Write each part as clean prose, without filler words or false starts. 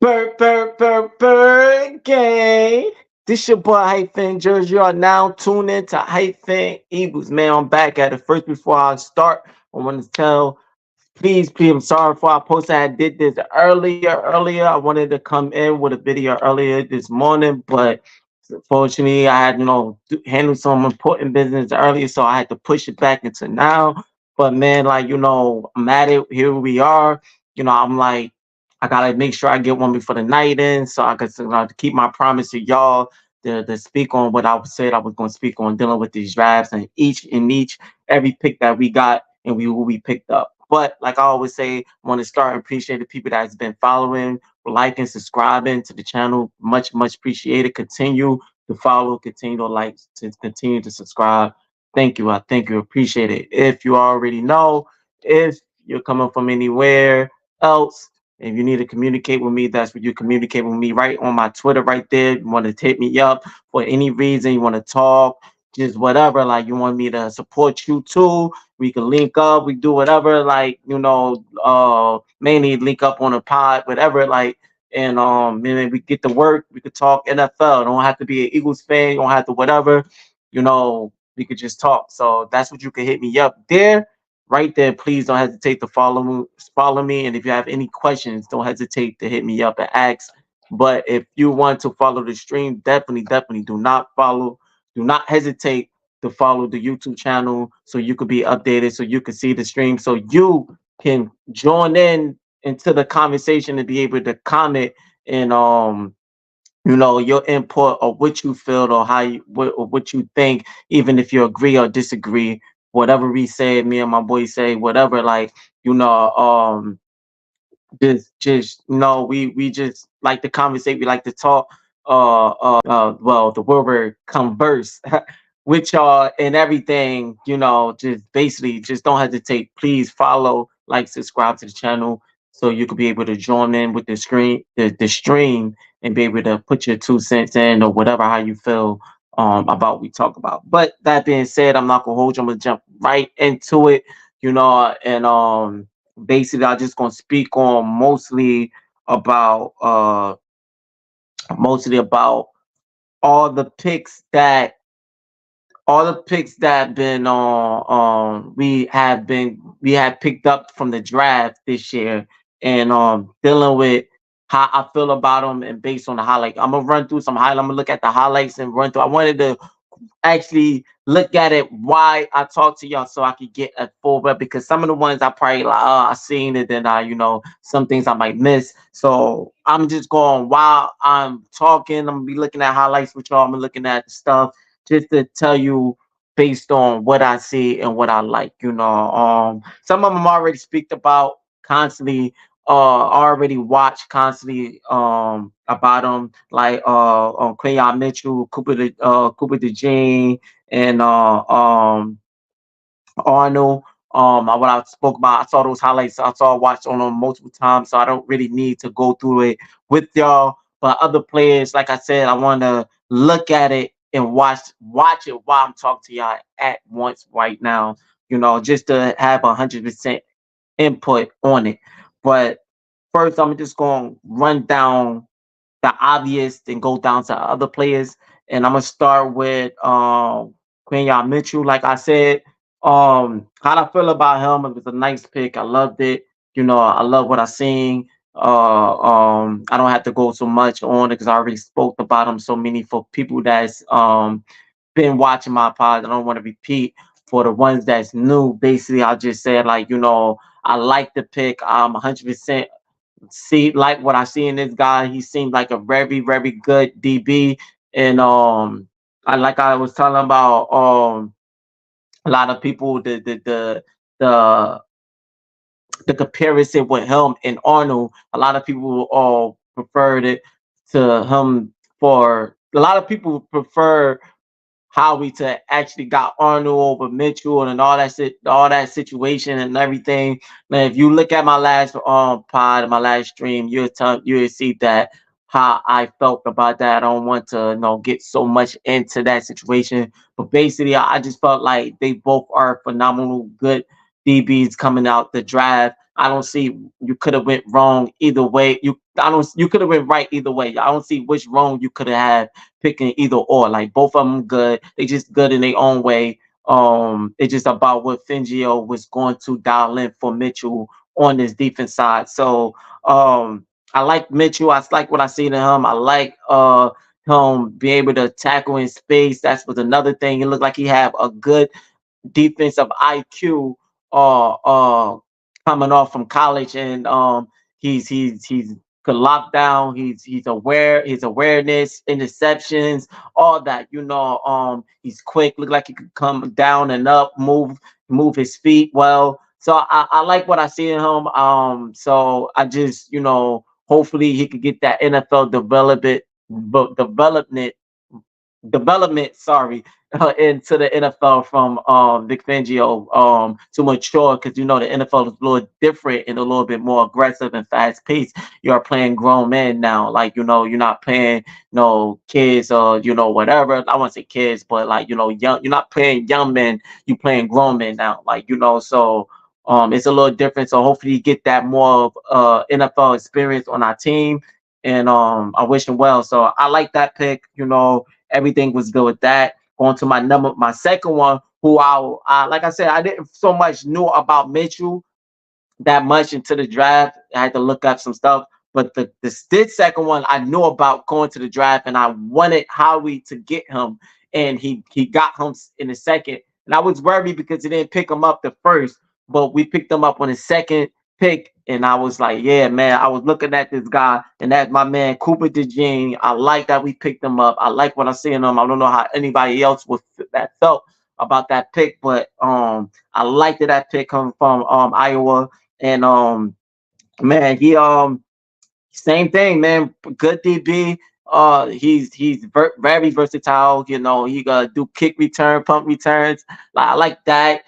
Gang. This your boy Hyphen Jersey. You are now tuned in to Hyphen Eagles. Man, I'm back at it. First, before I start, I want to tell, please, I'm sorry for I posted. I did this earlier. I wanted to come in with a video earlier this morning, but unfortunately, I had, handle some important business earlier, so I had to push it back into now. But man, like, I'm at it. Here we are. I'm like, I gotta make sure I get one before the night ends, so I can to keep my promise to y'all to speak on what I said I was going to speak on, dealing with these drafts and each every pick that we got and who we picked up. But like I always say, I want to start and appreciate the people that's been following, liking, subscribing to the channel. Much appreciated. Continue to follow, continue to like, to continue to subscribe. Thank you. I thank you. Appreciate it. If you already know, if you're coming from anywhere else, if you need to communicate with me, that's what you communicate with me right on my Twitter right there. You want to hit me up for any reason, you want to talk, just whatever, like you want me to support you too. We can link up, we do whatever, like, mainly link up on a pod, whatever, like, and then we get to work, we could talk NFL. Don't have to be an Eagles fan, you don't have to whatever, we could just talk. So that's what you can hit me up there right there. Please don't hesitate to follow me, and if you have any questions, don't hesitate to hit me up and ask. But if you want to follow the stream, definitely do not hesitate to follow the YouTube channel so you could be updated, so you can see the stream, so you can join in into the conversation and be able to comment and your input or what you feel or what you think, even if you agree or disagree, whatever we say, me and my boy say, whatever, like, you know, um, just we just like to conversate, we like to talk, well, the word word converse with y'all and everything, just basically just don't hesitate. Please follow, like, subscribe to the channel so you could be able to join in with the stream and be able to put your 2 cents in or whatever how you feel about we talk about. But that being said, I'm not gonna hold you. I'm gonna jump right into it, and basically I just gonna speak on mostly about all the picks that been we have picked up from the draft this year, and dealing with how I feel about them, and based on the highlight, I'm gonna run through some highlights. I'm gonna look at the highlights and run through. I wanted to actually look at it why I talk to y'all so I could get a full rep, because some of the ones I probably like, I seen it, then some things I might miss. So I'm just going while I'm talking. I'm gonna be looking at highlights with y'all. I'm looking at stuff just to tell you based on what I see and what I like. Some of them already speak about constantly. Already watch constantly about them, like Quayon Mitchell, Cooper DeJean, and Arnold. What I spoke about, I saw those highlights. I saw watched on them multiple times, so I don't really need to go through it with y'all. But other players, like I said, I want to look at it and watch it while I'm talking to y'all at once right now. Just to have 100% input on it. But first, I'm just going to run down the obvious, then go down to other players. And I'm gonna start with Quinyon Mitchell. Like I said, how I feel about him. It was a nice pick. I loved it. I love what I seen. I don't have to go so much on it because I already spoke about him so many for people that's been watching my pod. I don't want to repeat. For the ones that's new, basically, I just said, like, I like the pick. I'm 100% see like what I see in this guy. He seemed like a very good DB, and I was telling about a lot of people the the comparison with him and Arnold. A lot of people all preferred it to him. For a lot of people prefer how we to actually got Arnold over Mitchell and all that situation and everything. Man, if you look at my last pod, my last stream, you'll see that how I felt about that. I don't want to get so much into that situation, but basically I just felt like they both are phenomenal, good DBs coming out the draft. I don't see you could have went wrong either way. You could have went right either way. I don't see which wrong you could have had picking either or. Like both of them good. They just good in their own way. It's just about what Fangio was going to dial in for Mitchell on this defense side. So I like Mitchell. I like what I see in him. I like him being able to tackle in space. That was another thing. It looked like he had a good defensive IQ coming off from college, and he's could lock down. He's aware. His awareness, interceptions, all that. He's quick. Look like he could come down and up, move his feet well. So I like what I see in him. So I just hopefully he could get that NFL development, sorry, into the NFL from Vic Fangio to mature, because the NFL is a little different and a little bit more aggressive and fast paced. You are playing grown men now, like you're not playing kids or whatever. I want to say kids, but like young. You're not playing young men. You playing grown men now, like so. It's a little different. So hopefully you get that more of NFL experience on our team, and I wish him well. So I like that pick. Everything was good with that. Going to my second one, who I like I said, I didn't so much know about Mitchell that much into the draft. I had to look up some stuff. But this second one I knew about going to the draft, and I wanted Howie to get him, and he got him in the second. And I was worried because he didn't pick him up the first, but we picked him up on the second pick, and I was like, yeah, man. I was looking at this guy, and that's my man Cooper DeJean. I like that we picked him up. I like what I see in him. I don't know how anybody else was that felt about that pick, but I liked that pick coming from Iowa. And man, he same thing, man. Good DB. He's very versatile. He gonna do kick return, pump returns. Like I like that.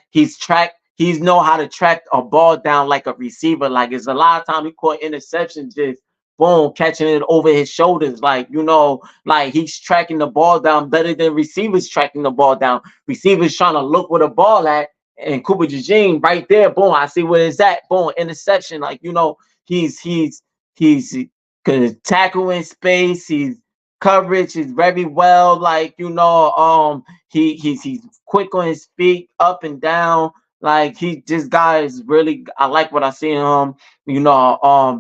He's know how to track a ball down like a receiver. Like it's a lot of time he caught interceptions, just boom, catching it over his shoulders. Like like he's tracking the ball down better than receivers tracking the ball down. Receivers trying to look where the ball at, and Cooper DeJean right there, boom, I see where it's at, boom, interception. Like he's could tackle in space. He's coverage is very well. Like he's quick on his feet, up and down. Like this guy is really. I like what I see in him.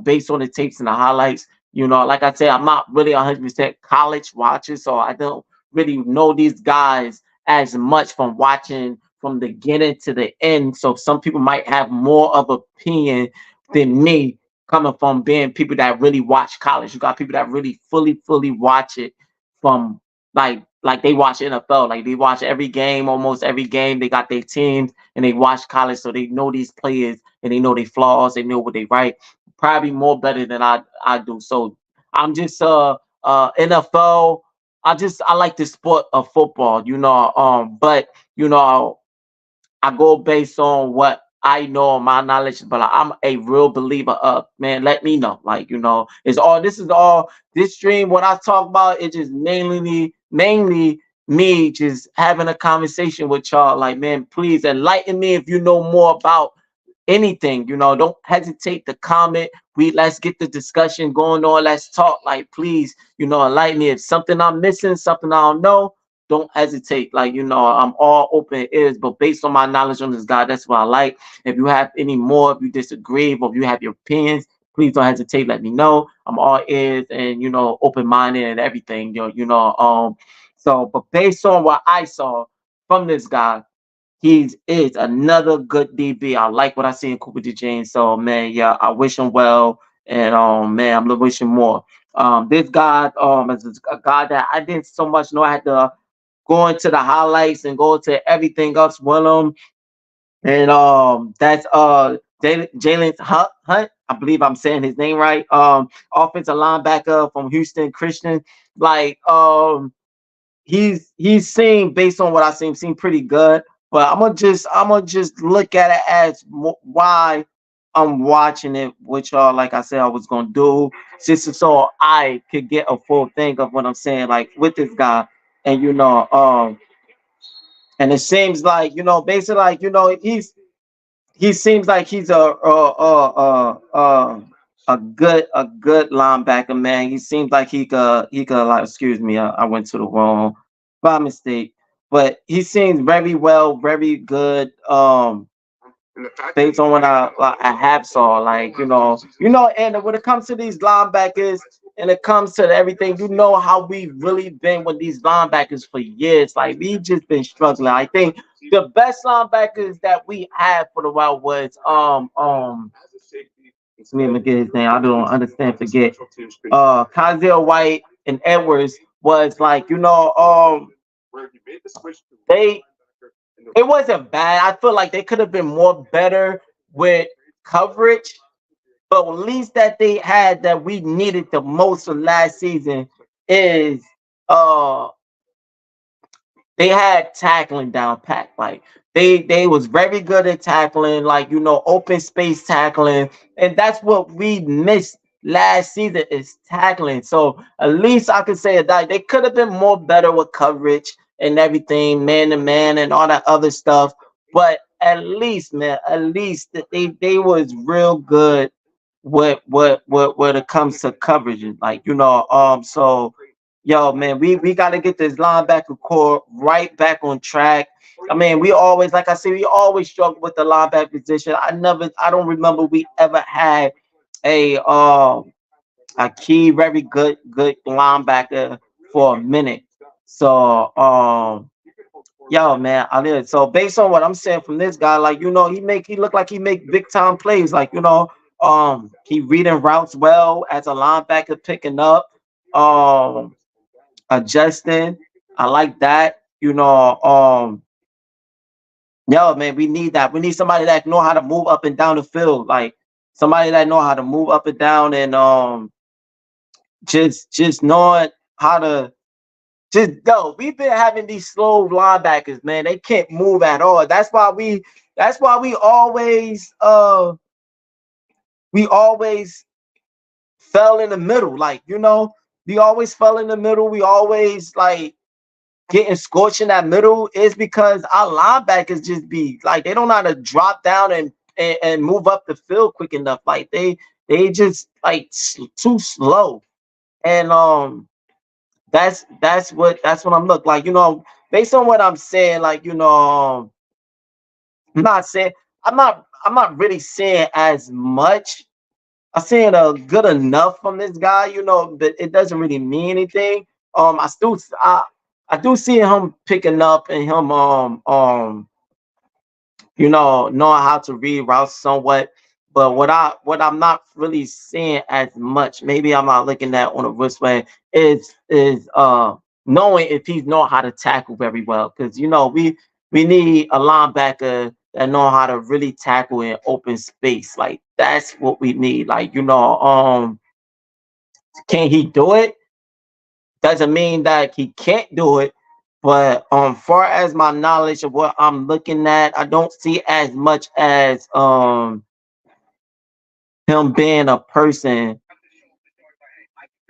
Based on the tapes and the highlights. Like I said, I'm not really 100% college watcher, so I don't really know these guys as much from watching from the beginning to the end. So some people might have more of opinion than me, coming from being people that really watch college. You got people that really fully watch it from like they watch NFL, like they watch every game, almost every game. They got their teams and they watch college, so they know these players and they know their flaws. They know what they write. Probably more better than I do. So I'm just NFL. I like the sport of football, but you know I go based on what I know, my knowledge, but I'm a real believer of, man. Let me know, like it's all. This is all. This stream, what I talk about, it just mainly me just having a conversation with y'all. Like, man, please enlighten me if you know more about anything. Don't hesitate to comment. Let's get the discussion going on. Let's talk. Like, please, enlighten me if something I'm missing, something I don't know. Don't hesitate. Like, I'm all open ears, but based on my knowledge on this guy, that's what I like. If you have any more, if you disagree, or if you have your opinions, please don't hesitate. Let me know. I'm all ears and open minded and everything. So, but based on what I saw from this guy, he is another good DB. I like what I see in Cooper DeJean. So man, yeah, I wish him well, and man, I'm wishing more. This guy is a guy that I didn't so much know. I had to go into the highlights and go to everything else with him, and that's Jalen Hunt. I believe I'm saying his name right. Offensive linebacker from Houston Christian. Like he's seen, based on what I seen, seem pretty good. But I'm gonna just look at it as why I'm watching it, which like I said I was gonna do, just so I could get a full thing of what I'm saying, like with this guy. And and it seems like basically like he's he seems like he's a good linebacker, man. He seems like he could like, excuse me, I went to the wrong by mistake, but he seems very well, very good. Based on what I have saw, like and when it comes to these linebackers, and it comes to everything, how we really been with these linebackers for years. Like we just been struggling. I think the best linebackers that we had for the while was it's me and get his name. I don't understand. Forget. Kazir White and Edwards was like they it wasn't bad. I feel like they could have been more better with coverage, but at least that they had that we needed the most of last season is uh they had tackling down pat. Like they was very good at tackling, like open space tackling, and that's what we missed last season is tackling. So at least I could say that they could have been more better with coverage and everything, man to man and all that other stuff. But at least, man, at least that they was real good what when it comes to coverage. Like so yo, man, we got to get this linebacker core right back on track. I mean, we always, like I said, we always struggle with the linebacker position. I don't remember we ever had a a key, very good linebacker for a minute. So yo, man, I did. So based on what I'm saying from this guy, like he look like he make big time plays. Like he reading routes well as a linebacker, picking up. Um, adjusting. I like that. Yo, man, we need that. We need somebody that know how to move up and down the field, like somebody that know how to move up and down, and just knowing how to just go. We've been having these slow linebackers, man. They can't move at all. That's why we always fell in the middle. Like, we always fell in the middle. We always like getting scorched in that middle is because our linebackers just be like they don't know how to drop down and move up the field quick enough. Like they just like too slow. And that's what I'm looking like. Based on what I'm saying, like I'm not saying I'm not really saying as much. I'm saying good enough from this guy, but it doesn't really mean anything. I do see him picking up and him knowing how to read routes somewhat. But what I'm not really seeing as much, maybe I'm not looking at on a wrist way, is knowing if he's know how to tackle very well. Because we need a linebacker that know how to really tackle in open space. Like that's what we need. Like, can he do it? Doesn't mean that he can't do it. But far as my knowledge of what I'm looking at, I don't see as much as him being a person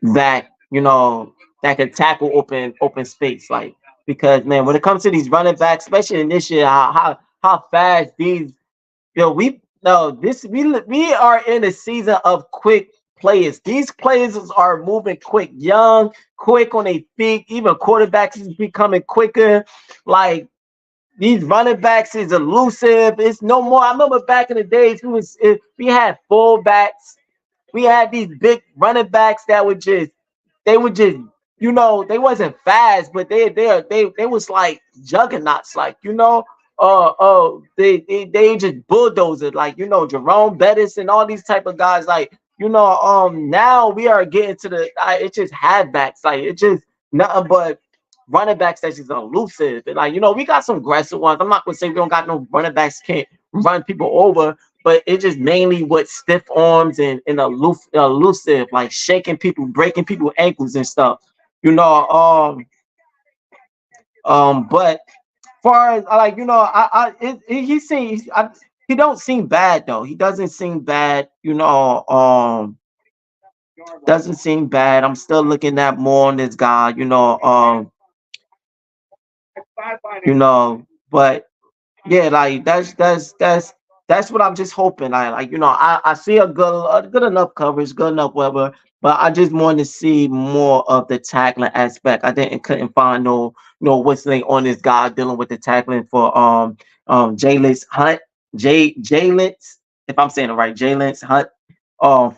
that that can tackle open space. Like, because man, when it comes to these running backs, especially in this year, how fast these we no this we are in a season of quick players. These players are moving quick, young, quick on their feet. Even quarterbacks is becoming quicker. Like these running backs is elusive. It's no more. I remember back in the days we had fullbacks. We had these big running backs that they would just they wasn't fast, but they was like juggernauts, like they just bulldozers, like Jerome Bettis and all these type of guys, like now we are getting to the it's just halfbacks, like it's just nothing but running backs that's just elusive. And like we got some aggressive ones. I'm not gonna say we don't got no running backs can't run people over, but it's just mainly with stiff arms and elusive, like shaking people, breaking people ankles and stuff. You know, but far as like he seems he don't seem bad though. He doesn't seem bad. Doesn't seem bad. I'm still looking at more on this guy. But yeah, like that's that's what I'm just hoping. I like, I see a good enough coverage, good enough whatever, but I just want to see more of the tackling aspect. I didn't couldn't find no whistling on this guy dealing with the tackling for Jalen Hunt, Jalen, if I'm saying it right, Jalen Hunt, um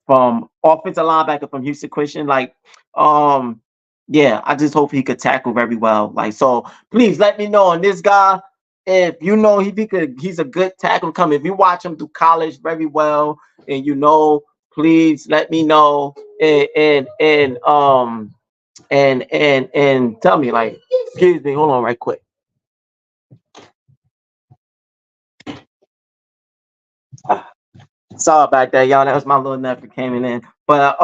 from offensive linebacker from Houston Christian. Like, um, yeah, I just hope he could tackle very well. Like, so please let me know on this guy. If you know he could, he's a good tackle coming. If you watch him through college very well, and please let me know and tell me, like, excuse me, hold on right quick. Sorry about that, y'all. That was my little nephew coming in. But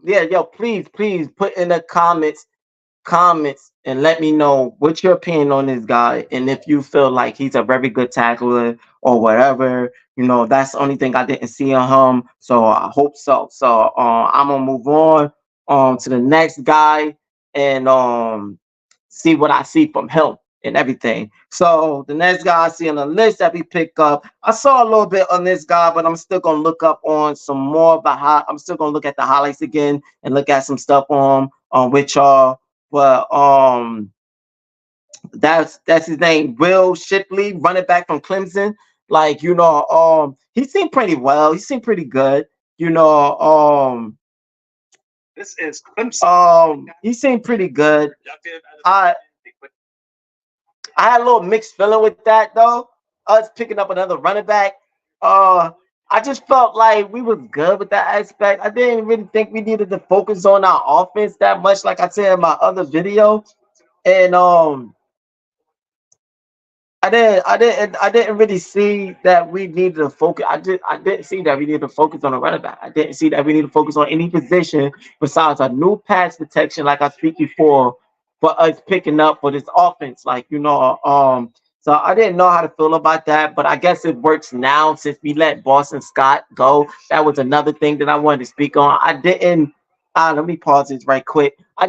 yeah, yo, please put in the comments and let me know what's your opinion on this guy, and if you feel like he's a very good tackler or whatever. That's the only thing I didn't see on him, so I hope so. So I'm gonna move on to the next guy and see what I see from him and everything. So the next guy I see on the list that we pick up, I saw a little bit on this guy, but I'm still gonna look up on some more of the I'm still gonna look at the highlights again and look at some stuff on which are. But that's his name, Will Shipley, running back from Clemson. Like, he seemed pretty well. He seemed pretty good. You know, this is Clemson. He seemed pretty good. I I had a little mixed feeling with that though. Us picking up another running back. Uh, I just felt like we was good with that aspect. I didn't really think we needed to focus on our offense that much, like I said in my other video. And I didn't really see that we needed to focus. I didn't see that we needed to focus on a running back. I didn't see that we need to focus on any position besides a new pass protection, like I speak before, for us picking up for this offense. Like, so I didn't know how to feel about that, but I guess it works now since we let Boston Scott go. That was another thing that I wanted to speak on. I didn't. Let me pause this right quick. I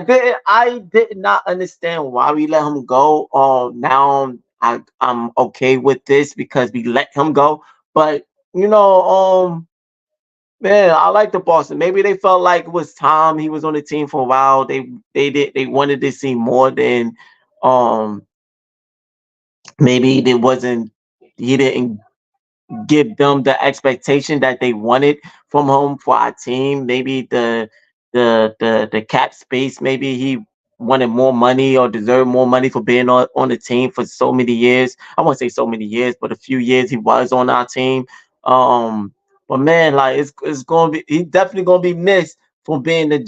did not understand why we let him go. Now I'm okay with this because we let him go. But you know, man, I like the Boston. Maybe they felt like it was time. He was on the team for a while. They wanted to see more than um maybe it wasn't he didn't give them the expectation that they wanted from him for our team. Maybe the cap space. Maybe he wanted more money or deserved more money for being on the team for so many years. I won't say so many years, but a few years he was on our team. Um, but man, like it's gonna be he's definitely gonna be missed from being the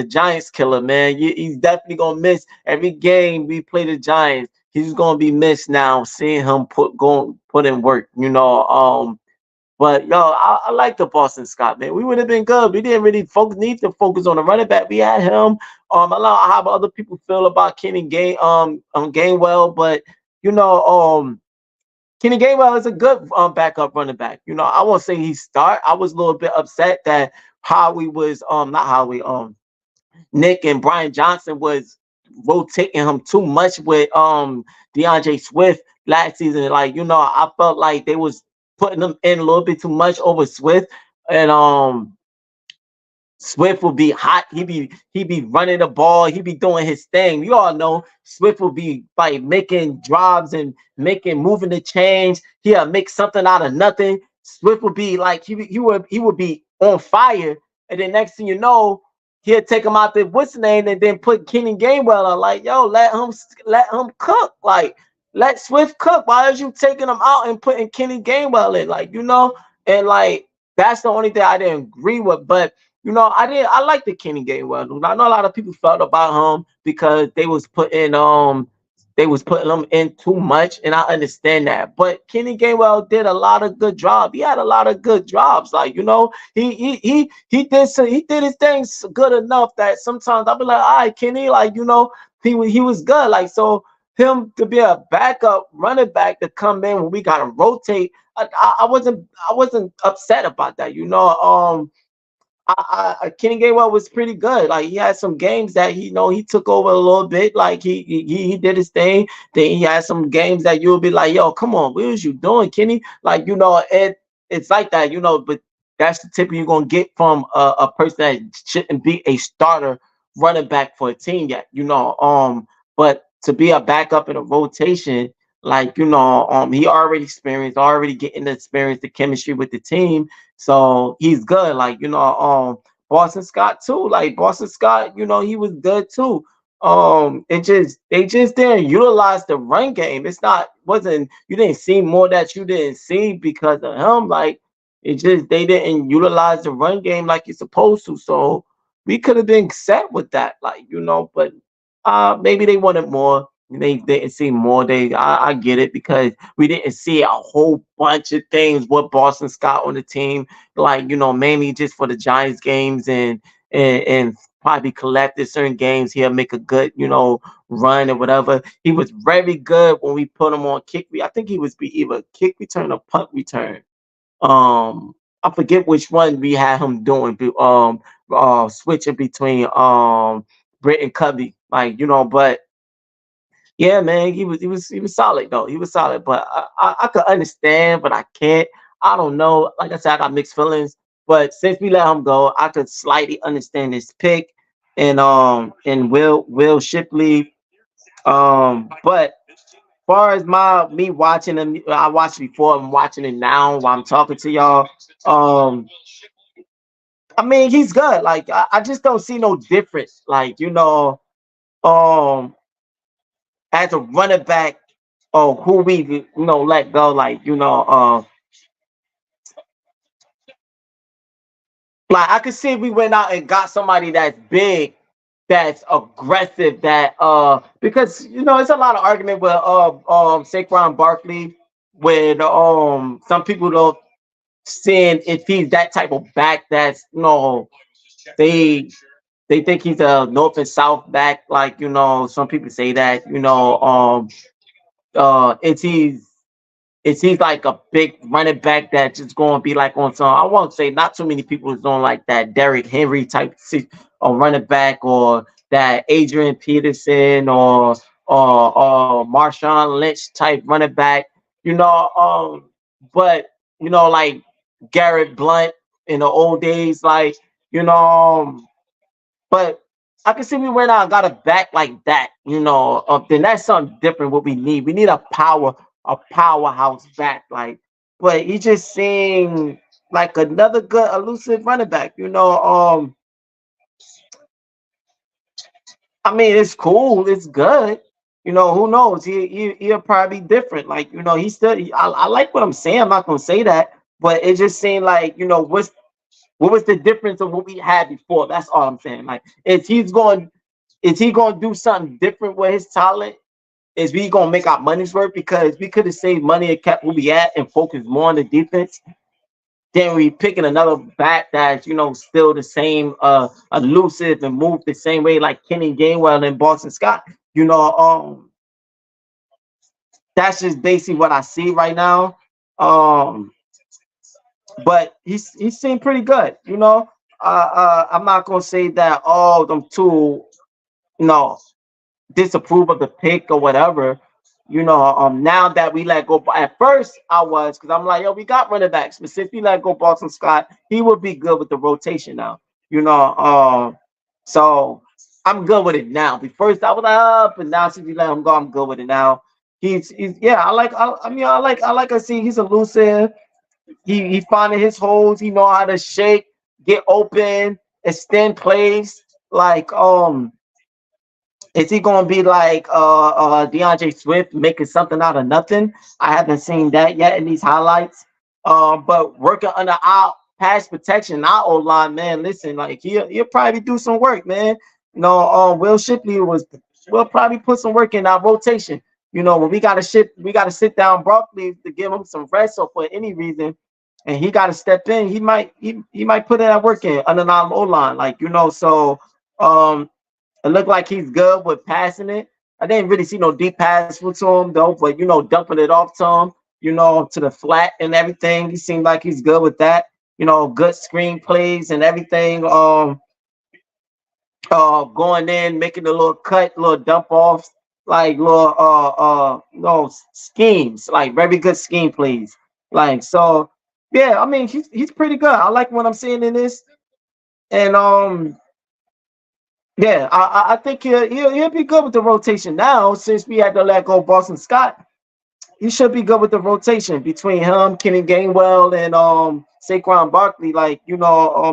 Giants killer, man. He's definitely gonna miss every game we play the Giants. He's gonna be missed now. Seeing him put in work, But yo, I like the Boston Scott, man. We would have been good. We didn't really need to focus on the running back. We had him. I know how other people feel about Gainwell, but you know, Kenny Gainwell is a good backup running back. I won't say he start. I was a little bit upset that Howie was not Howie Nick and Brian Johnson was rotating him too much with DeAndre Swift last season. Like, I felt like they was putting him in a little bit too much over Swift. And Swift will be hot. He be running the ball. He be doing his thing. You all know Swift will be like making drives and moving the change. He'll make something out of nothing. Swift will be like he would be on fire. And then next thing you know, he'll take him out the what's the name and then put Kenny Gainwell on. Like, yo, let him cook. Like, let Swift cook. Why are you taking him out and putting Kenny Gainwell in? Like, and like that's the only thing I didn't agree with. But I like the Kenny Gainwell. I know a lot of people felt about him because they was putting him in too much, and I understand that. But Kenny Gainwell did a lot of good jobs. He had a lot of good jobs. Like, he did his things good enough that sometimes I'll be like, all right, Kenny, like, he was good. Like, so him to be a backup running back to come in when we gotta rotate, I wasn't upset about that. Kenny Gainwell was pretty good. Like he had some games that he took over a little bit. Like he did his thing. Then he had some games that you'll be like, yo, come on, what was you doing, Kenny? Like it's like that, But that's the tip you're gonna get from a person that shouldn't be a starter running back for a team yet. But to be a backup in a rotation, like he already experienced, already getting the experience, the chemistry with the team. So he's good. Like, Boston Scott too. Like Boston Scott, he was good too. They just didn't utilize the run game. It's not wasn't you didn't see more that you didn't see because of him. Like it just they didn't utilize the run game like you're supposed to. So we could have been set with that, like, but maybe they wanted more. They didn't see more. I get it because we didn't see a whole bunch of things with Boston Scott on the team, like mainly just for the Giants games and probably collected certain games. He'll make a good run or whatever. He was very good when we put him on kick. I think he was be either kick return or punt return. I forget which one we had him doing. Switching between Britt and Covey, like but yeah, man, he was solid though. He was solid, but I could understand, but I can't. I don't know. Like I said, I got mixed feelings. But since we let him go, I could slightly understand his pick and Will Shipley. But far as me watching him, I watched before. I'm watching it now while I'm talking to y'all. Um, I mean, he's good. Like I just don't see no difference. Like um, as a running back, or who we let go. Like like I could see if we went out and got somebody that's big, that's aggressive, that because it's a lot of argument with Saquon Barkley, with some people don't seeing if he's that type of back that's they they think he's a north and south back, like some people say that it's he's like a big running back that's just going to be like on some. I won't say not too many people is on like that Derrick Henry type running back, or that Adrian Peterson, or Marshawn Lynch type running back. But like Garrett Blunt in the old days, like you know. But I can see we went out and got a back like that, then that's something different. What we need, a powerhouse back, like. But he just seemed like another good elusive running back, I mean, it's cool, it's good. Who knows? He'll probably be different. Like, he's still. I like what I'm saying. I'm not gonna say that, but it just seemed like, what was the difference of what we had before? That's all I'm saying. Like, is he going to do something different with his talent? Is we going to make our money's worth? Because we could have saved money and kept where we at and focused more on the defense. Then we picking another back that's still the same elusive and move the same way like Kenny Gainwell and Boston Scott. That's just basically what I see right now. But he seemed pretty good. I'm not gonna say that all them two, no, disapprove of the pick or whatever. Now that we let go, at first I was, because I'm like, yo, we got running backs, but since we let go Boston Scott, he would be good with the rotation now. So I'm good with it now. But first I was like, but now since we let him go, I'm good with it now. He's yeah, I like I see he's elusive. He finding his holes. He know how to shake, get open, extend plays. Like is he gonna be like DeAndre Swift making something out of nothing? I haven't seen that yet in these highlights. But working under our pass protection, our O line, man. Listen, like he'll probably do some work, man. Will Shipley will probably put some work in our rotation. When we gotta sit down Barkley to give him some rest or for any reason, and he got to step in. He might put in that work in under our O line, like So it looked like he's good with passing it. I didn't really see no deep pass to him though, but dumping it off to him, to the flat and everything. He seemed like he's good with that. good screenplays and everything. Going in, making a little cut, little dump offs, like little schemes, like very good scheme plays. Like so, yeah. I mean, he's pretty good. I like what I'm seeing in this, and yeah, I think he'll be good with the rotation now since we had to let go Boston Scott. He should be good with the rotation between him, Kenny Gainwell, and Saquon Barkley. Like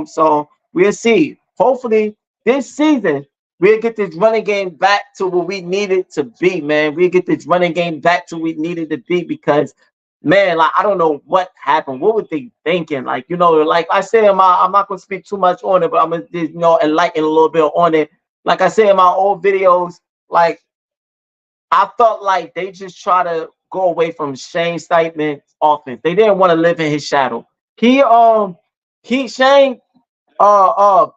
so we'll see. Hopefully this season we'll get this running game back to where we need it to be, man. We'll get this running game back to where we needed to be because man, like I don't know what happened. What were they thinking? Like, like I said, I'm not gonna speak too much on it, but I'm gonna just, enlighten a little bit on it. Like I said in my old videos, like I felt like they just try to go away from Shane Steitman's offense. They didn't want to live in his shadow. Shane uh uh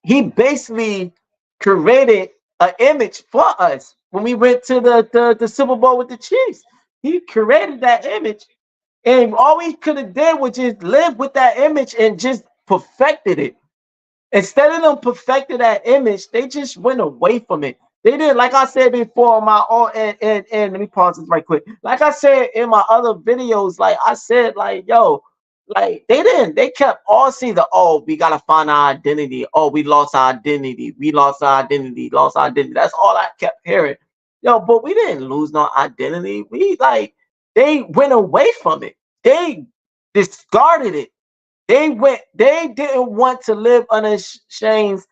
he basically created an image for us when we went to the Super Bowl with the Chiefs. He created that image, and all we could have did was just live with that image and just perfected it. Instead of them perfecting that image, they just went away from it. They did, like I said before, my own and let me pause this right quick. Like I said in my other videos, like I said, like yo, like they kept all seeing we gotta find our identity. Oh, we lost our identity, lost our identity. That's all I kept hearing. Yo, but we didn't lose no identity. They went away from it. They discarded it. They didn't want to live under Shane's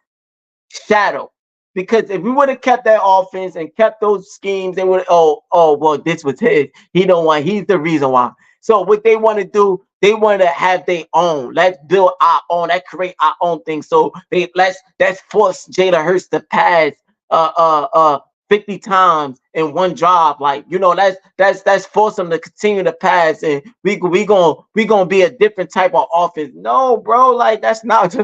shadow. Because if we would have kept that offense and kept those schemes, they would well, this was his. He's the reason why. So what they want to do, they want to have their own. Let's build our own, let's create our own thing. So let's force Jada Hurts to pass uh uh uh 50 times in one job. Like, let's force them to continue to pass and we gonna be a different type of offense. No, bro, like that's not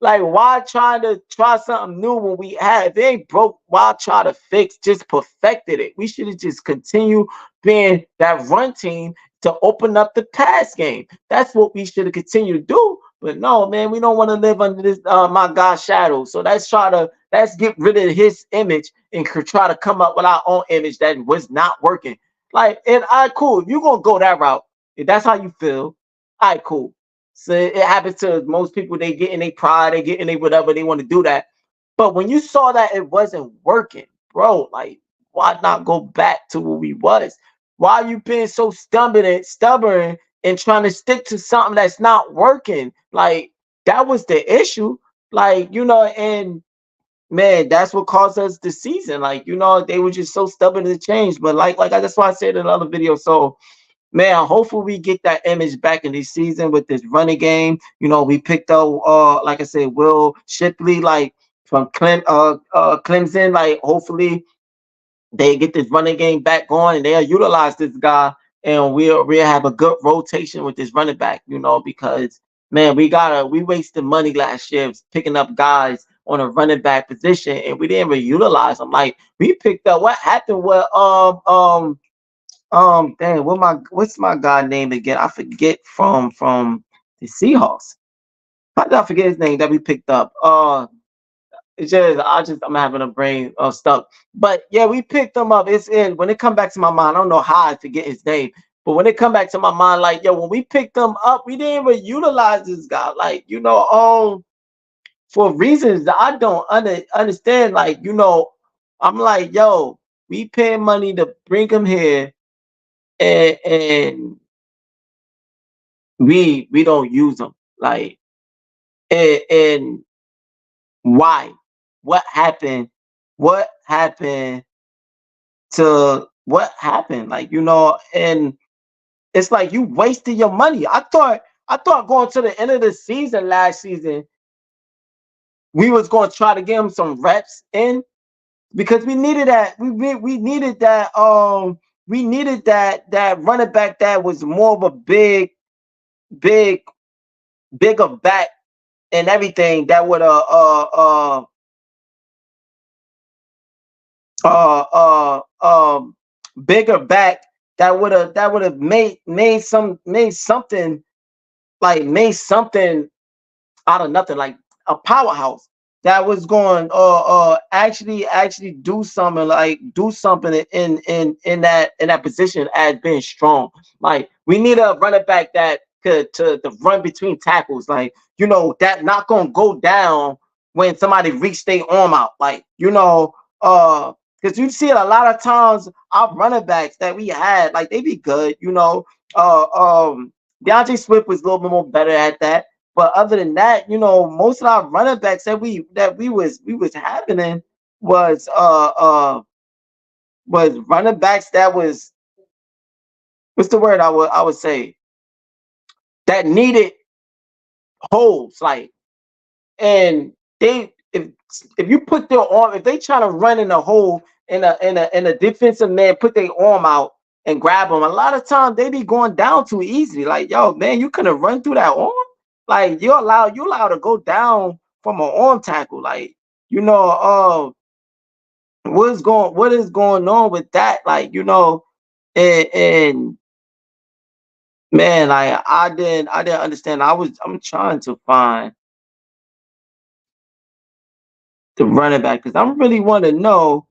like, why try to try something new when we had if it ain't broke? Why try to fix? Just perfected it. We should have just continued being that run team to open up the pass game. That's what we should have continued to do. But no, man, we don't want to live under this my God's shadow. So let's get rid of his image and try to come up with our own image that was not working. Like, and cool. If you're gonna go that route, if that's how you feel, all right, cool. So it happens to most people. They get in their pride, they get in their whatever, they want to do that. But when you saw that it wasn't working, bro, like why not go back to where we was? Why you being so stubborn and trying to stick to something that's not working? Like that was the issue. Like, and man, that's what caused us the season. Like, they were just so stubborn to change. But like that's why I said in another video. So man, hopefully we get that image back in this season with this running game. We picked up like I said, Will Shipley, like from Clemson. Like hopefully they get this running game back going and they'll utilize this guy and we'll have a good rotation with this running back, because man, we wasted money last year picking up guys on a running back position and we didn't really utilize them. Like we picked up what happened with dang, what's my guy name again? I forget from the Seahawks. How did I forget his name that we picked up? It's just I'm having a brain stuck. But yeah, we picked him up. It's in when it come back to my mind. I don't know how I forget his name, but when it come back to my mind, like yo, when we picked him up, we didn't even utilize this guy. Like for reasons that I don't understand. Like I'm like yo, we paying money to bring him here and we don't use them like and why what happened what happened like and it's like you wasted your money. I thought going to the end of the season last season we was going to try to get him some reps in because we needed that we needed that we needed that running back that was more of a big bigger back and everything that would uh uh um bigger back that would have made something like made something out of nothing, like a powerhouse that was going actually do something in that position as being strong. Like we need a running back that could to run between tackles, like that not gonna go down when somebody reach their arm out, like because you see it a lot of times our running backs that we had, like they be good, uh um DeAndre Swift was a little bit more better at that. But other than that, most of our running backs that we was happening was running backs that was, what's the word I would say, that needed holes, like, and they if you put their arm, if they try to run in a hole, in a defensive man put their arm out and grab them, a lot of times they be going down too easily. Like, yo, man, you couldn't run through that arm. Like you allowed to go down from an arm tackle. Like, what is going on with that? Like, and man, like I didn't understand. I'm trying to find the running back because I really want to know.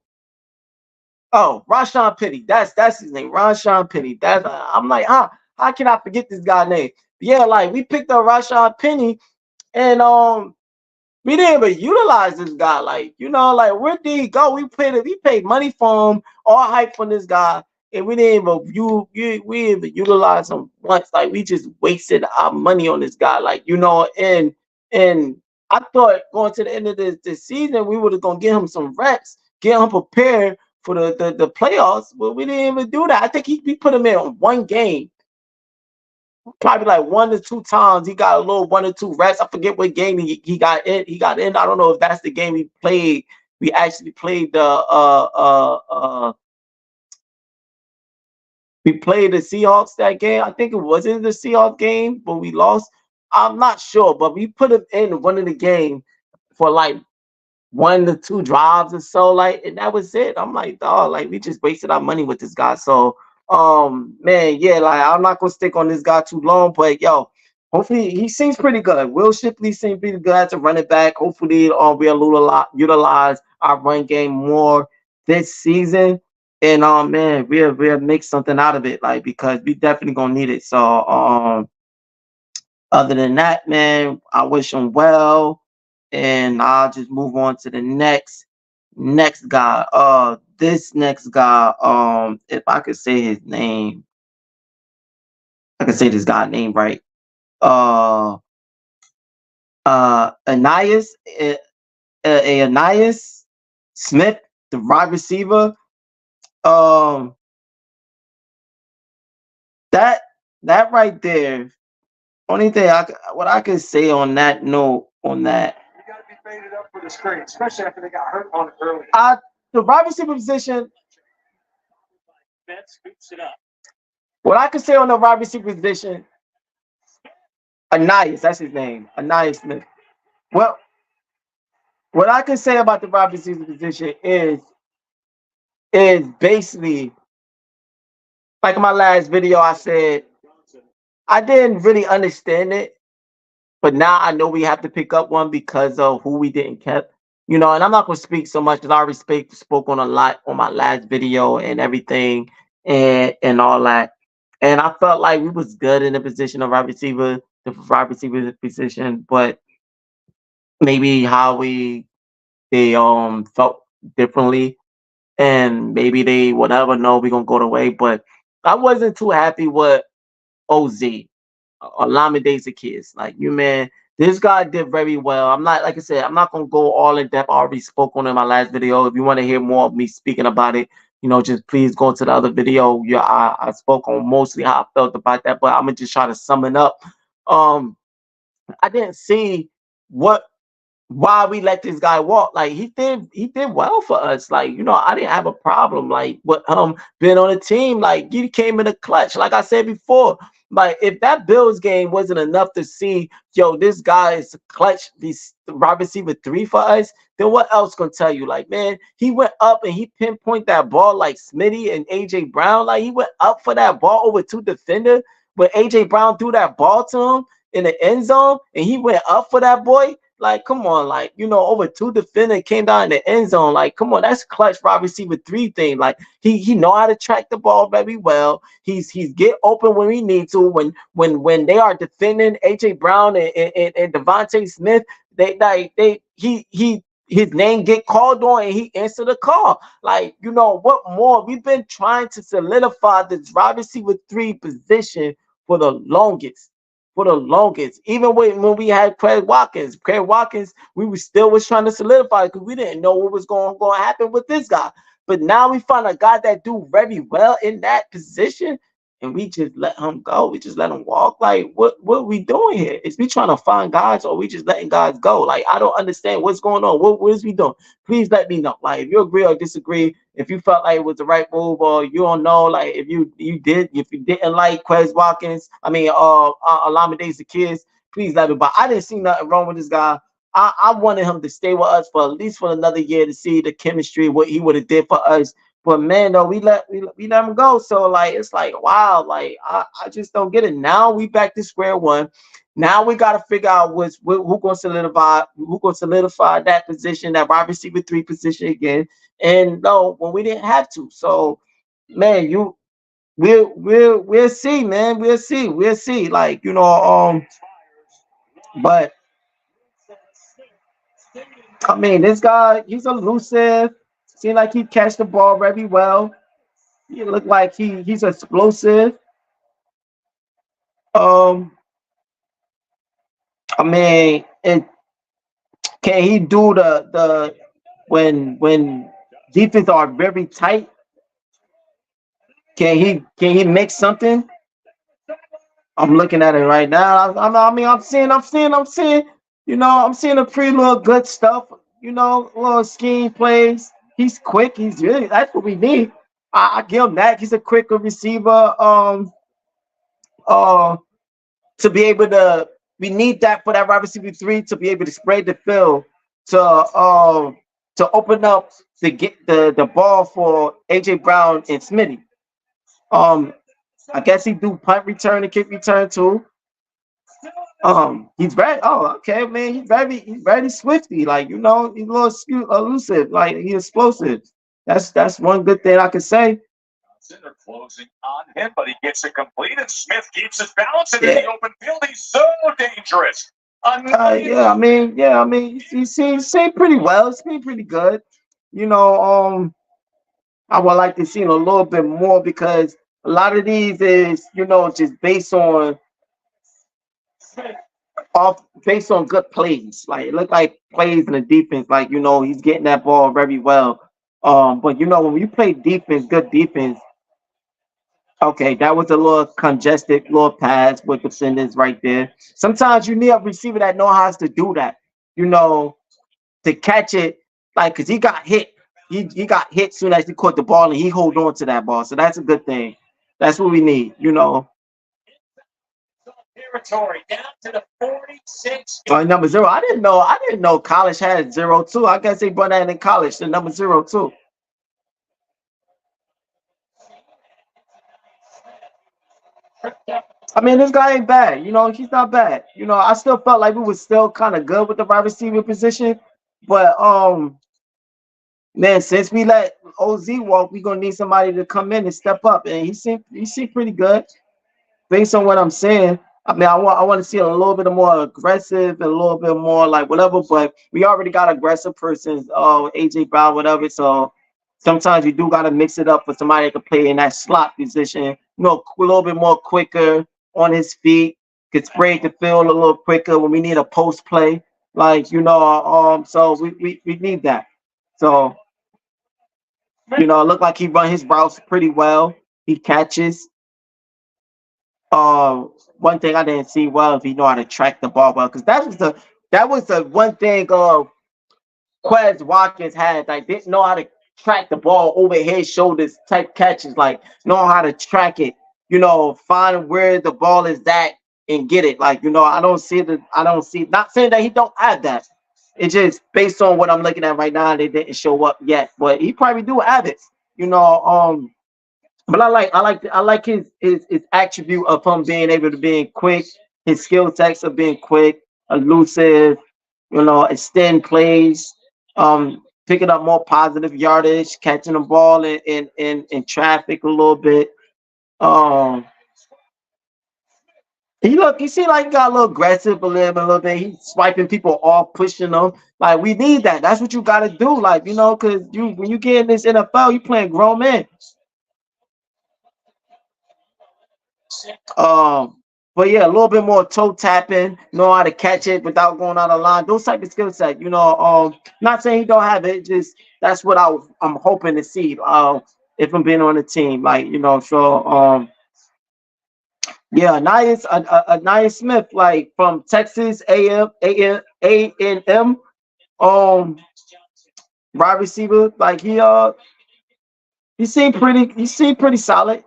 Oh, Rashawn Penny. That's his name. Rashawn Penny. I'm like, how can I forget this guy's name? Yeah, like we picked up Rashawn Penny, and we didn't even utilize this guy. Like, like where did he go? We paid money for him, all hype for this guy, and we didn't even we didn't even utilize him once. Like, we just wasted our money on this guy. Like, and I thought going to the end of the season we would have gonna get him some reps, get him prepared for the playoffs, but we didn't even do that. I think we put him in on one game, probably like 1 to 2 times. He got a little 1 or 2 reps. I forget what game he got in. He got in. I don't know if that's the game we played. We actually played the Seahawks that game. I think it wasn't the Seahawks game, but we lost. I'm not sure, but we put him in one of the game for like 1 to 2 drives or so, like, and that was it. I'm like, dog, like we just wasted our money with this guy. So, man, yeah, like I'm not gonna stick on this guy too long, but yo, hopefully he seems pretty good. Will Shipley seems pretty good as a running back. Hopefully, we'll utilize our run game more this season, and man, we'll make something out of it, like, because we definitely gonna need it. So, other than that, man, I wish him well, and I'll just move on to the next guy. This next guy, if I could say his name, I can say this guy's name right. Uh, Ananias, Ananias Smith, the wide receiver. Um, that that right there. Only thing what I can say on that note, on that, you got to be faded up for the screen, especially after they got hurt on it early. The wide receiver position. Ben scoops it up. What I can say on the wide receiver position, Ananias, that's his name, Ananias Smith. Well, what I can say about the wide receiver position is basically, like in my last video, I said I didn't really understand it, but now I know we have to pick up one because of who we didn't kept. And I'm not gonna speak so much because I already spoke on a lot on my last video and everything, and all that. And I felt like we was good in the position of wide receiver, the wide receiver position, but maybe how they felt differently, and maybe they whatever. No, we gonna go the way, but I wasn't too happy with OZ. Olamide Zaccheaus. Like, man, this guy did very well. I'm not, like I said, I'm not gonna go all in depth. I already spoke on it in my last video. If you want to hear more of me speaking about it, just please go to the other video. Yeah, I spoke on mostly how I felt about that, but I'm gonna just try to sum it up. Um, I didn't see what why we let this guy walk. Like, he did well for us. Like, I didn't have a problem like with being on the team. Like, he came in the clutch. Like I said before, like if that Bills game wasn't enough to see, yo, this guy is clutch, this wide receiver 3 for us, then what else gonna tell you? Like, man, he went up and he pinpoint that ball like Smitty and AJ Brown. Like, he went up for that ball over 2 defenders, but AJ Brown threw that ball to him. in the end zone and he went up for that boy. Like, come on, like, over two defender came down in the end zone. Like, come on, that's clutch wide receiver three thing. Like, he know how to track the ball very well. He's get open when we need to. When they are defending AJ Brown and Devontae Smith, he his name get called on and he answer the call. Like, what more? We've been trying to solidify this wide receiver three position for the longest. For the longest. Even when we had Craig Watkins. Craig Watkins, we was trying to solidify because we didn't know what was going to happen with this guy. But now we found a guy that do very well in that position, and we just let him go. We just let him walk. Like, what are we doing here? Is we trying to find guys or we just letting guys go? Like, I don't understand what's going on. What is we doing? Please let me know. Like, if you agree or disagree, if you felt like it was the right move or you don't know, like if you didn't like Quez Watkins, Olamide Zaccheaus, please let me. But I didn't see nothing wrong with this guy. I wanted him to stay with us for at least for another year to see the chemistry, what he would have did for us. But man, though, we let him go. So like it's like wow, like I just don't get it. Now we back to square one. Now we got to figure out who gonna solidify that position, that wide receiver three position again. And no, when we didn't have to. So man, we'll see, man. We'll see. Like, but I mean, this guy, he's elusive. Seems like he catch the ball very well. He look like he's explosive. Um, I mean, can he do the when defense are very tight? Can he make something? I'm looking at it right now. I mean, I'm seeing. I'm seeing a pretty little good stuff. Little scheme plays. He's quick. He's really that's what we need. I give him that. He's a quicker receiver. Uh, to be able to, we need that for that wide receiver three to be able to spread the field to open up to get the ball for AJ Brown and Smitty. Um, I guess he do punt return and kick return too. He's very okay, man. He's very swifty. Like, he's a little elusive. Like, he's explosive. That's one good thing I can say. They're closing on him, but he gets it complete, and Smith keeps his balance in the open field. He's so dangerous. I mean, he seems pretty well. It's been pretty good. I would like to see him a little bit more because a lot of these is, just based on good plays. Like, it looked like plays in the defense. Like, he's getting that ball very well. But when you play defense, good defense. Okay, that was a little congested little pass with the defenders right there. Sometimes you need a receiver that know how to do that. To catch it, like, because he got hit. He got hit soon as he caught the ball and he hold on to that ball. So that's a good thing. That's what we need. Territory down to the 46. Number 0. I didn't know college had 0-2. I guess they brought that in college, the number 0-2. I mean, this guy ain't bad. He's not bad. I still felt like we were still kind of good with the wide receiver position. But man, since we let OZ walk, we're gonna need somebody to come in and step up. And he seemed pretty good based on what I'm saying. I mean, I want to see a little bit more aggressive and a little bit more like whatever, but we already got aggressive persons, AJ Brown, whatever. So sometimes you do gotta mix it up for somebody that can play in that slot position, a little bit more quicker on his feet, could spread the field a little quicker when we need a post play. Like, so we need that. So, it looked like he run his routes pretty well. He catches. One thing I didn't see well if he know how to track the ball well, because that was the one thing Quez Watkins had. Like, didn't know how to track the ball over his shoulders type catches, like know how to track it, find where the ball is at and get it. Like, I don't see, not saying that he don't have that. It's just based on what I'm looking at right now, they didn't show up yet, but he probably do have it, but I like his attribute of him being able to being quick his skill sets of being quick, elusive, extend plays, picking up more positive yardage, catching the ball in traffic a little bit. Um, he seemed like he got a little aggressive a little bit. He's swiping people off, pushing them. Like we need that. That's what you got to do. Like because when you get in this NFL, you playing grown men. But yeah, a little bit more toe tapping, know how to catch it without going out of line. Those type of skill set, not saying he don't have it, just that's what I'm hoping to see. If I'm being on the team, yeah, Nias Smith, like from Texas A&M, wide receiver, like he seemed pretty solid.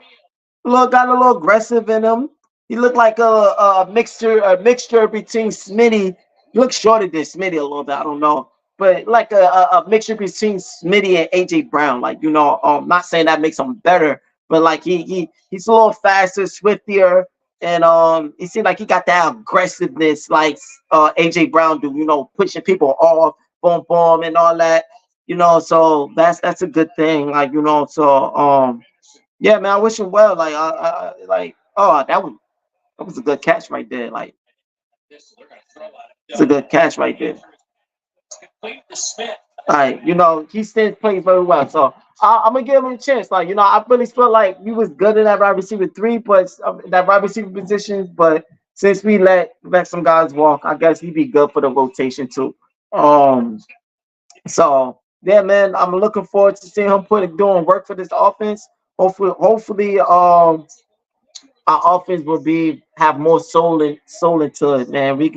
Got a little aggressive in him. He looked like a mixture between Smitty. He looks shorter than Smitty a little bit. I don't know, but like a mixture between Smitty and AJ Brown. Like not saying that makes him better, but like he's a little faster, swiftier, and he seemed like he got that aggressiveness like AJ Brown do. Pushing people off, boom, boom, and all that. So that's a good thing. Like yeah, man, I wish him well. Like, oh, that was a good catch right there. Like, it's a good catch right there. Like, he still plays very well. So I'm gonna give him a chance. Like, I really felt like we was good in that wide receiver three, but that wide receiver position. But since we let some guys walk, I guess he'd be good for the rotation too. Um, so yeah, man, I'm looking forward to seeing him doing work for this offense. Hopefully, our offense will have more soul into it, man. We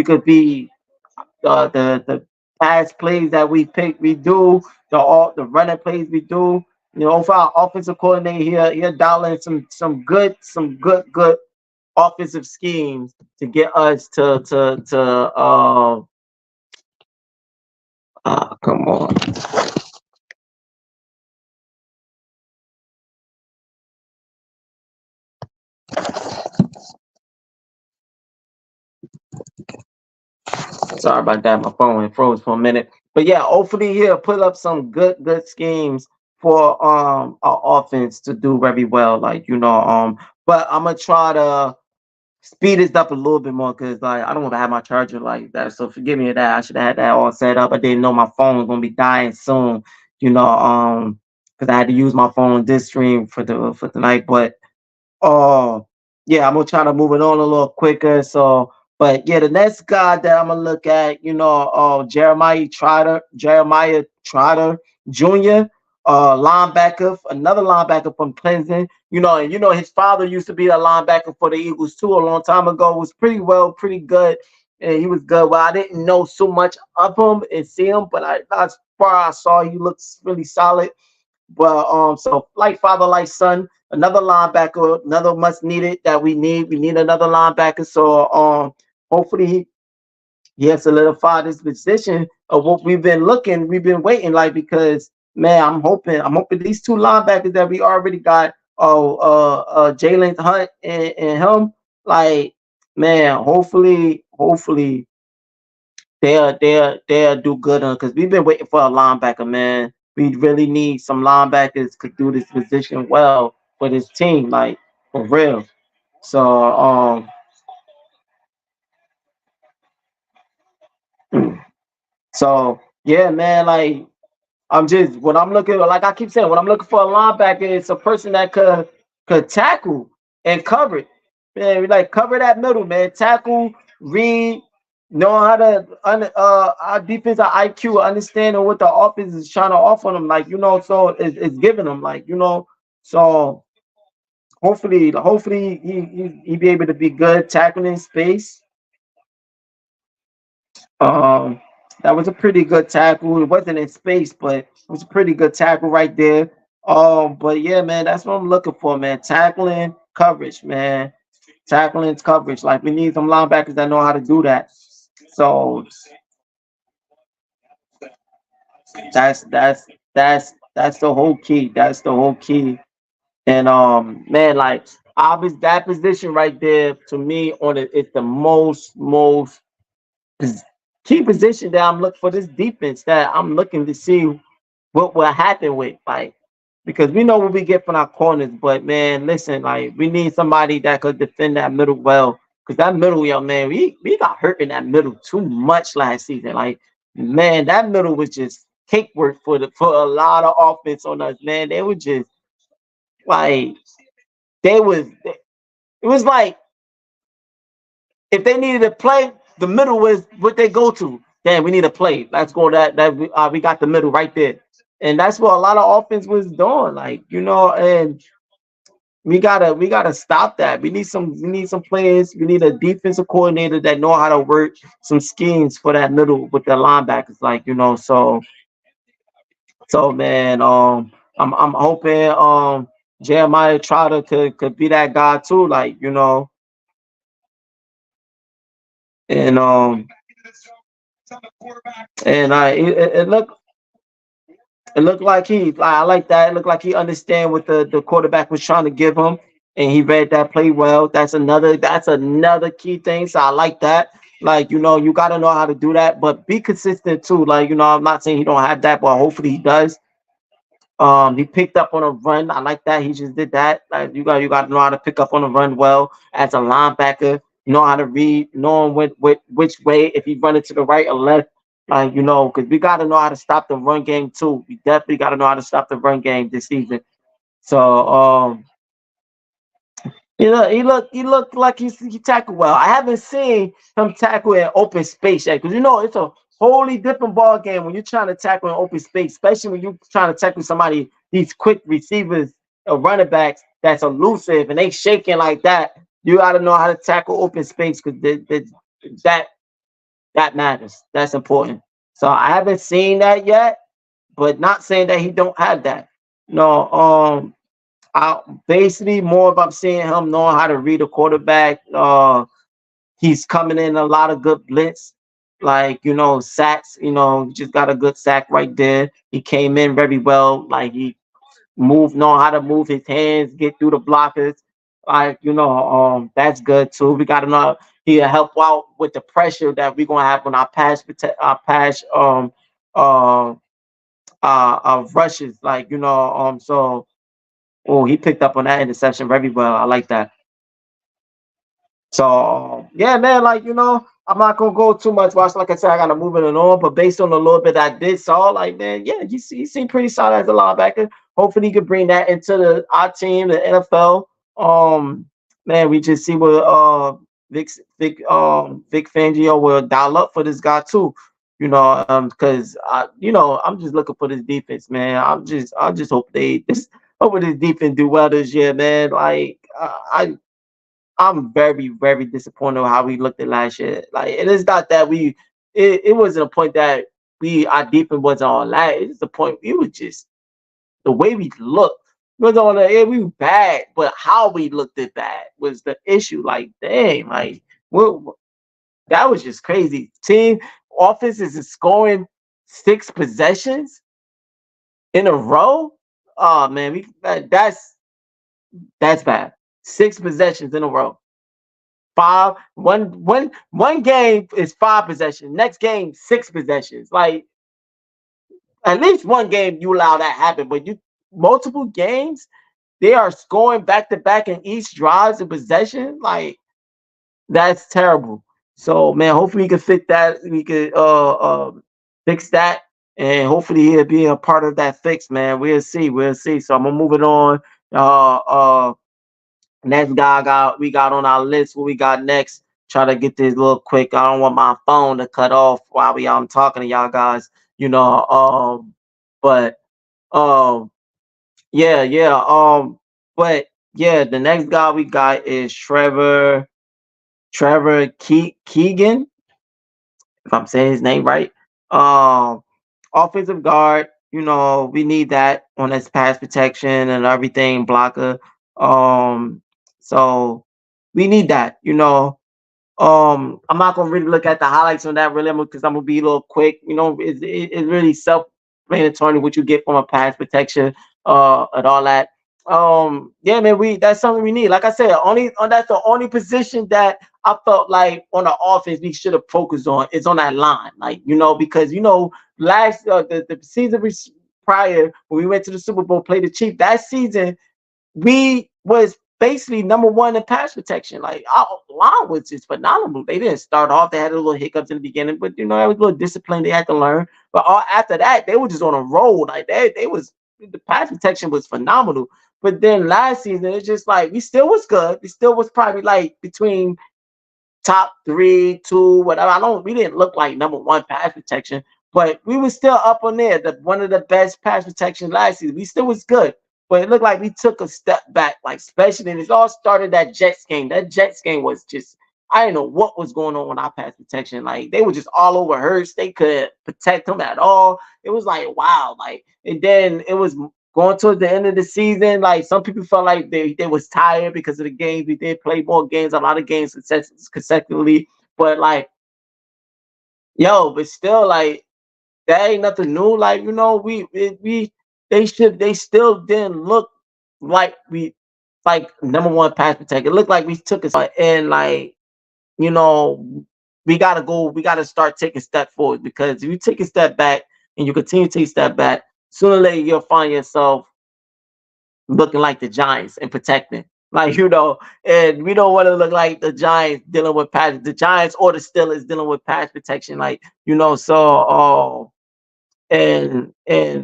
could be the pass plays that we do, the running plays we do. For our offensive coordinator here, he'll dial in some good offensive schemes to get us to come on. Sorry about that. My phone froze for a minute. But yeah, hopefully he'll put up some good schemes for our offense to do very well. But I'm gonna try to speed this up a little bit more because like I don't want to have my charger like that. So forgive me for that. I should have had that all set up. I didn't know my phone was gonna be dying soon, because I had to use my phone this stream for tonight. But yeah, I'm gonna try to move it on a little quicker. So, but yeah, the next guy that I'm gonna look at, Jeremiah Trotter Jr., another linebacker from Clemson. And his father used to be a linebacker for the Eagles too a long time ago. Was pretty good, and he was good. Well, I didn't know so much of him and see him, but as far as I saw, he looks really solid. But so like father, like son, another linebacker, another much needed that we need. We need another linebacker. So hopefully he has solidified this position of what we've been waiting like because man, I'm hoping these two linebackers that we already got, Jalen Hunt and him, like man, hopefully they'll do good on because we've been waiting for a linebacker, man. We really need some linebackers to do this position well for this team, like for real. So so yeah, man, like I'm just when I'm looking like I keep saying, when I'm looking for a linebacker, it's a person that could tackle and cover it. Man, we like cover that middle, man. Tackle, read, know how to our defensive IQ, understanding what the offense is trying to offer them, like so it's giving them so hopefully he be able to be good tackling in space. Um, that was a pretty good tackle. It wasn't in space, but it was a pretty good tackle right there. But yeah, man, that's what I'm looking for, man. Tackling coverage, man. Tackling coverage. Like we need some linebackers that know how to do that. So that's the whole key. That's the whole key. And man, like Obviously, that position right there to me on it is the most pos- key position that I'm looking for this defense that I'm looking to see what will happen with, like, because we know what we get from our corners, but man, listen, like we need somebody that could defend that middle well. Because that middle, yo, man, we got hurt in that middle too much last season. Like, man, that middle was just cake work for a lot of offense on us, man. They were just like they was it was like if they needed to play, the middle was what they go to. Damn, we need to play. Let's go. We got the middle right there, and that's what a lot of offense was doing. Like, and we gotta stop that. We need some players. We need a defensive coordinator that know how to work some schemes for that middle with the linebackers. Like, so man, I'm hoping Jeremiah Trotter could be that guy too. Like, and it looked like I like that. It looked like he understand what the quarterback was trying to give him, and he read that play well. That's another key thing. So I like that. Like, you got to know how to do that, but be consistent too. Like, I'm not saying he don't have that, but hopefully he does. He picked up on a run. I like that. He just did that. Like, you got to know how to pick up on a run well as a linebacker. Know how to read, knowing which way, if he run it to the right or left. Like, because we got to know how to stop the run game too. We definitely got to know how to stop the run game this season. So, he looked like he tackled well. I haven't seen him tackle in open space yet, because it's a wholly different ball game when you're trying to tackle in open space, especially when you're trying to tackle somebody, these quick receivers or running backs that's elusive and they shaking like that. You got to know how to tackle open space, because that that matters. That's important. So I haven't seen that yet, but not saying that he don't have that. No, I basically more of I'm seeing him knowing how to read a quarterback. He's coming in a lot of good blitz, like, sacks. Just got a good sack right there. He came in very well. Like, he know how to move his hands, get through the blockers. Like, that's good too. We got to know he'll help out with the pressure that we're gonna have on our pass uh rushes. Like, so. Oh, he picked up on that interception very well. I like that. So yeah, man, like, I'm not gonna go too much. Watch, like I said, I gotta move it on. But based on the little bit I did saw, like, man, yeah, he seemed pretty solid as a linebacker. Hopefully, he could bring that into our team, the NFL. Man, we just see what Vic Fangio will dial up for this guy too. Because I'm just looking for this defense, man. I just hope hope this defense do well this year, man. Like, I'm very, very disappointed with how we looked at last year. Like, it is not that it wasn't a point that our defense wasn't on that. It's the point it was just the way we looked. It was on we were bad, but how we looked at bad was the issue. Like, dang, like, that was just crazy. Team offense is scoring 6 possessions in a row. Oh man, that's bad. 6 possessions in a row. One game is 5 possessions. Next game, 6 possessions. Like, at least one game you allow that happen, but you multiple games they are scoring back to back in each drives of possession. Like, that's terrible. So man, hopefully we can fix that. We could fix that, and hopefully he'll be a part of that fix, man. We'll see. We'll see. So I'm gonna move it on. Next guy we got on our list. What we got next? Try to get this little quick. I don't want my phone to cut off while I'm talking to y'all guys. But um, yeah, yeah. But yeah, the next guy we got is Trevor Keegan, if I'm saying his name right. Um, Offensive guard. We need that on his pass protection and everything, blocker. Um, so we need that. I'm not gonna really look at the highlights on that really because I'm gonna be a little quick. It's really self-explanatory what you get from a pass protection and all that. Yeah, man, that's something we need. Like I said, that's the only position that I felt like on the offense we should have focused on is on that line. Like, because last the season prior when we went to the Super Bowl, played the Chiefs, that season we was basically number one in pass protection. Like our line was just phenomenal. They didn't start off; they had a little hiccups in the beginning, but that was a little discipline they had to learn. But after that, they were just on a roll. Like they was the pass protection was phenomenal. But then last season, it's just like we still was good. We still was probably like between top three, two, whatever. We didn't look like number one pass protection, but we were still up on there. One of the best pass protection last season. We still was good, but it looked like we took a step back, like especially, and it all started that Jets game. That Jets game was just, I didn't know what was going on with our pass protection. Like they were just all over Hurts. They couldn't protect him at all. It was like wow, like, and then it was going towards the end of the season, like some people felt like they was tired because of the games. We did play more games, a lot of games consecutively, but like, but still, like that ain't nothing new. Like they still didn't look like we like number one pass protector. It looked like we took it and like you know we gotta start taking step forward because if you take a step back and you continue to take a step back, sooner or later you'll find yourself looking like the Giants and protecting. Like, and we don't want to look like the Giants dealing with the Giants or the Steelers dealing with pass protection. Like, and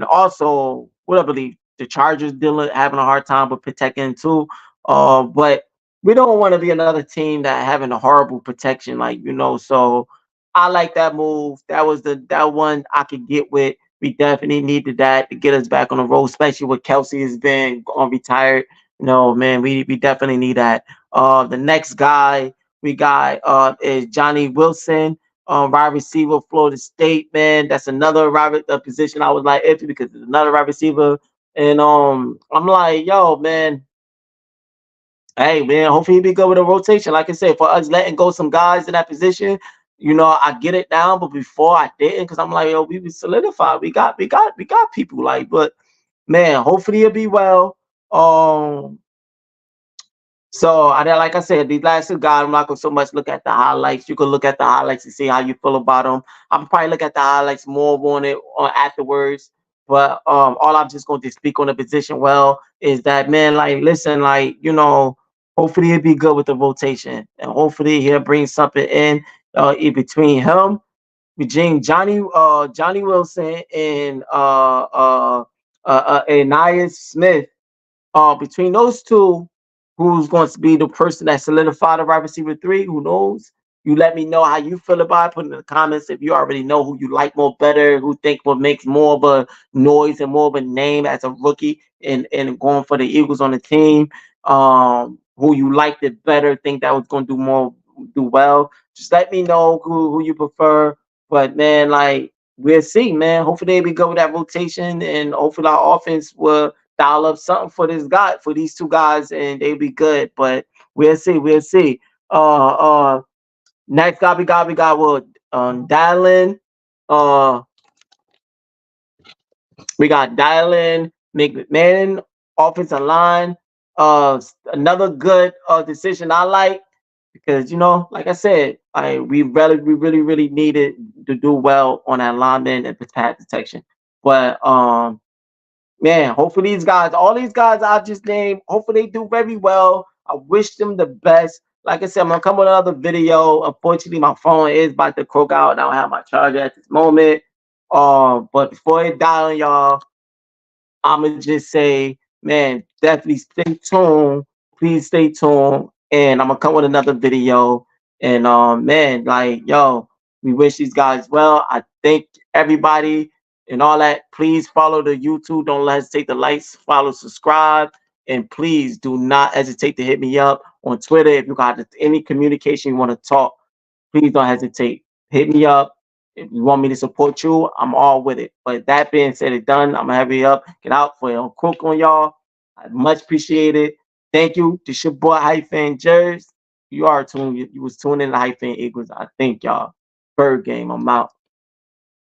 also what I believe the Chargers having a hard time with protecting too. But we don't want to be another team that having a horrible protection, like so I like that move. That was that one I could get with. We definitely needed that to get us back on the road, especially with Kelsey has been on retired. Man, we definitely need that. The next guy we got is Johnny Wilson, wide receiver, Florida State, man. That's another position I was like iffy because it's another wide receiver. And I'm like, yo, man, hey man, hopefully he be good with a rotation. Like I said, for us letting go some guys in that position, I get it now, but before I didn't, because I'm like, yo, we be solidified. We got people like, but man, hopefully he'll be well. Um, so like I said, these last two guys, I'm not gonna so much look at the highlights. You can look at the highlights and see how you feel about them. I'm probably look at the highlights more on it afterwards. But all I'm just going to speak on the position well is that man, like listen, like hopefully he'll be good with the rotation and hopefully he'll bring something in between him, between Johnny Wilson and Anias Smith, between those two, who's going to be the person that solidified the wide receiver three? Who knows? You let me know how you feel about it. Put in the comments if you already know who you like more better, who think what makes more of a noise and more of a name as a rookie and going for the Eagles on the team. Who you liked it better, think that was going to do well. Just let me know who you prefer. But man, like we'll see, man. Hopefully we go with that rotation and hopefully our offense will dial up something for these two guys, and they'll be good. But we'll see, we'll see. Next guy we got what Dylan. Uh, we got Dylan McMahon, offensive line. Another good decision I like because like I said, we really needed to do well on that lineman and pass protection. But man, hopefully all these guys I just named, hopefully they do very well. I wish them the best. Like I said, I'm gonna come with another video. Unfortunately, my phone is about to croak out, and I don't have my charger at this moment. But before it die on y'all, I'ma just say, man, definitely stay tuned. Please stay tuned, and I'm gonna come with another video. And man, like we wish these guys well. I thank everybody and all that. Please follow the YouTube. Don't hesitate to like, follow, subscribe, and please do not hesitate to hit me up on Twitter if you got any communication you want to talk. Please don't hesitate. Hit me up. If you want me to support you, I'm all with it. But that being said and done, I'm gonna have you up. Get out for a crook on y'all. I much appreciate it. Thank you. This your boy Hyphen Jers. You was tuning in to Hyphen Eagles. I thank y'all. Bird game. I'm out.